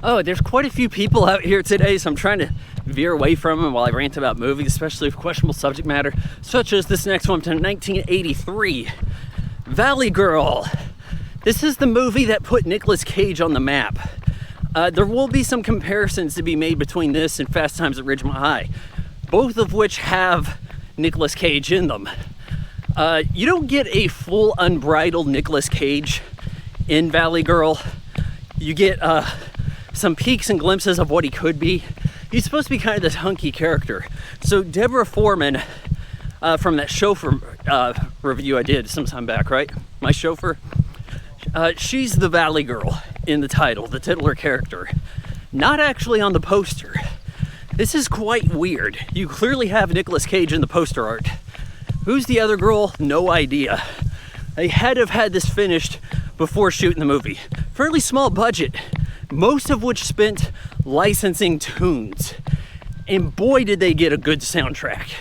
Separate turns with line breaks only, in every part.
Oh, there's quite a few people out here today, so I'm trying to veer away from them while I rant about movies, especially with questionable subject matter, such as this next one from 1983, Valley Girl. This is the movie that put Nicolas Cage on the map. There will be some comparisons to be made between this and Fast Times at Ridgemont High, both of which have Nicolas Cage in them. You don't get a full unbridled Nicolas Cage in Valley Girl. You get some peeks and glimpses of what he could be. He's supposed to be kind of this hunky character. So Deborah Foreman, from that chauffeur review I did some time back, right? My chauffeur. She's the Valley Girl in the title, the titular character. Not actually on the poster. This is quite weird. You clearly have Nicolas Cage in the poster art. Who's the other girl? No idea. They had to have had this finished before shooting the movie. Fairly small budget, most of which spent licensing tunes. And boy, did they get a good soundtrack.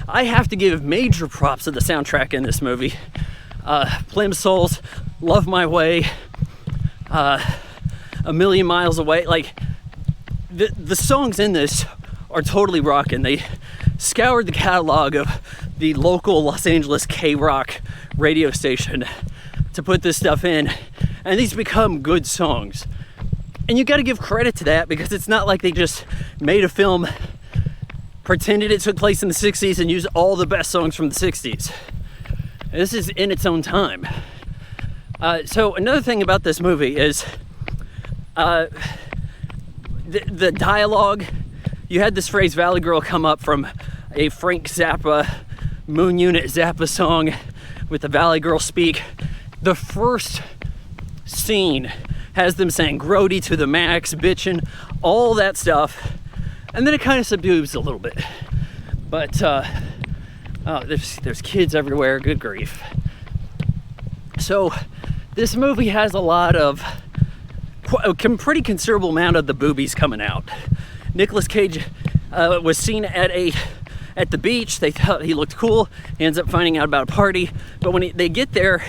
I have to give major props to the soundtrack in this movie. Plimsoll's Love My Way, A Million Miles Away. Like, the songs in this are totally rocking. They scoured the catalog of the local Los Angeles K-Rock radio station to put this stuff in, and these become good songs. And you got to give credit to that, because it's not like they just made a film, pretended it took place in the 60s, and used all the best songs from the 60s. This is in its own time. So another thing about this movie is the dialogue. You had this phrase Valley Girl come up from a Frank Zappa, Moon Unit Zappa song with the Valley Girl speak. The first scene has them saying grody to the max, bitchin', all that stuff. And then it kind of subdues a little bit. But there's kids everywhere, good grief. So this movie has a lot of, a pretty considerable amount of the boobies coming out. Nicolas Cage was seen at the beach. They thought he looked cool. He ends up finding out about a party. But when they get there,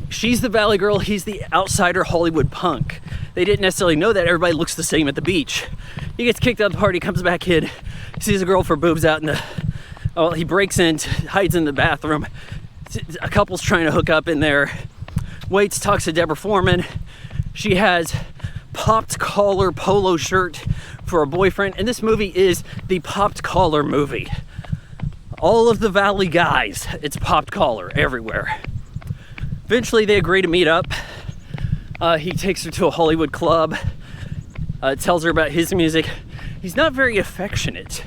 she's the Valley Girl, he's the outsider Hollywood punk. They didn't necessarily know that. Everybody looks the same at the beach. He gets kicked out of the party, comes back in, sees a girl for boobs out in the... Oh, he breaks in, hides in the bathroom. A couple's trying to hook up in there. Waits, talks to Deborah Foreman. She has popped collar polo shirt for a boyfriend. And this movie is the popped collar movie. All of the Valley guys, it's popped collar everywhere. Eventually they agree to meet up. He takes her to a Hollywood club, tells her about his music. He's not very affectionate.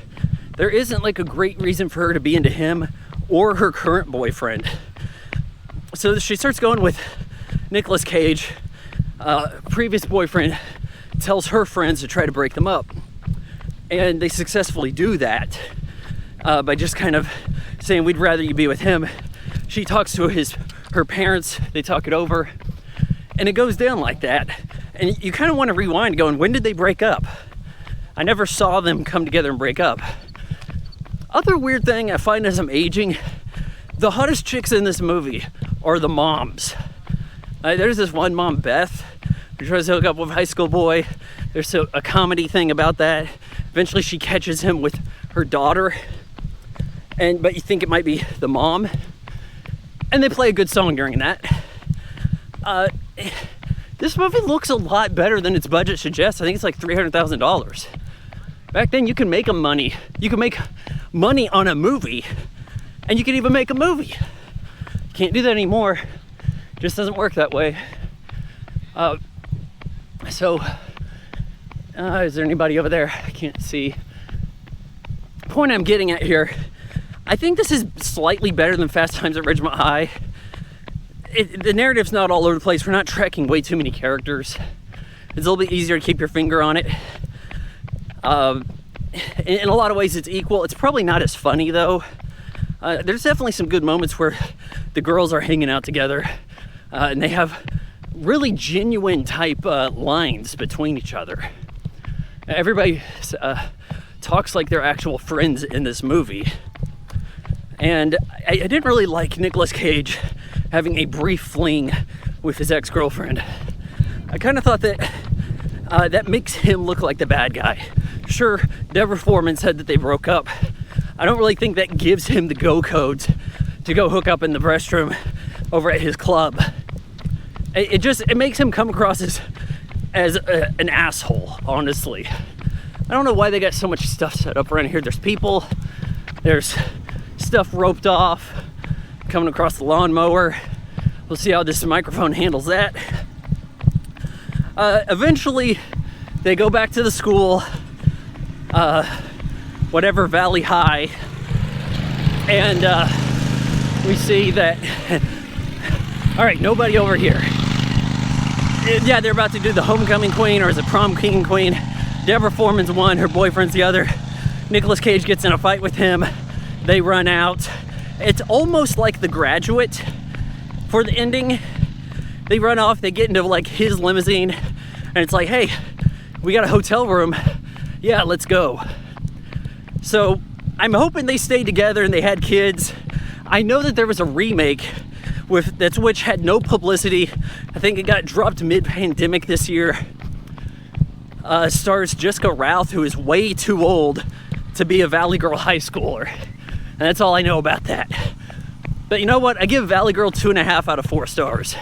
There isn't like a great reason for her to be into him or her current boyfriend. So she starts going with Nicolas Cage. Previous boyfriend tells her friends to try to break them up. And they successfully do that by just kind of saying, we'd rather you be with him. She talks to her parents, they talk it over, and it goes down like that. And you kind of want to rewind going, when did they break up? I never saw them come together and break up. Other weird thing I find as I'm aging, the hottest chicks in this movie are the moms. There's this one mom, Beth, who tries to hook up with a high school boy. There's a comedy thing about that. Eventually she catches him with her daughter, but you think it might be the mom. And they play a good song during that. This movie looks a lot better than its budget suggests. I think it's like $300,000. Back then you can make money. You can make money on a movie, and you can even make a movie. Can't do that anymore. Just doesn't work that way. Is there anybody over there? I can't see. The point I'm getting at here, I think this is slightly better than Fast Times at Ridgemont High. The narrative's not all over the place. We're not tracking way too many characters. It's a little bit easier to keep your finger on it. In a lot of ways it's equal. It's probably not as funny though. There's definitely some good moments where the girls are hanging out together and they have really genuine type lines between each other. Everybody talks like they're actual friends in this movie. And I didn't really like Nicolas Cage having a brief fling with his ex-girlfriend. I kind of thought that that makes him look like the bad guy. Sure, Deborah Foreman said that they broke up. I don't really think that gives him the go codes to go hook up in the restroom over at his club. It makes him come across as an asshole, honestly. I don't know why they got so much stuff set up around here. There's people, there's stuff roped off, coming across the lawnmower. We'll see how this microphone handles that. Eventually, they go back to the school, whatever, Valley High, and we see that, all right, nobody over here. Yeah, they're about to do the homecoming queen, or is it prom king queen? Deborah Foreman's one, her boyfriend's the other. Nicolas Cage gets in a fight with him. They run out. It's almost like The Graduate for the ending. They run off, they get into like his limousine, and it's like, hey, we got a hotel room. Yeah, let's go. So I'm hoping they stayed together and they had kids. I know that there was a remake which had no publicity. I think it got dropped mid-pandemic this year. Stars Jessica Ralph, who is way too old to be a Valley Girl high schooler. And that's all I know about that. But you know what? I give Valley Girl 2.5 out of 4 stars.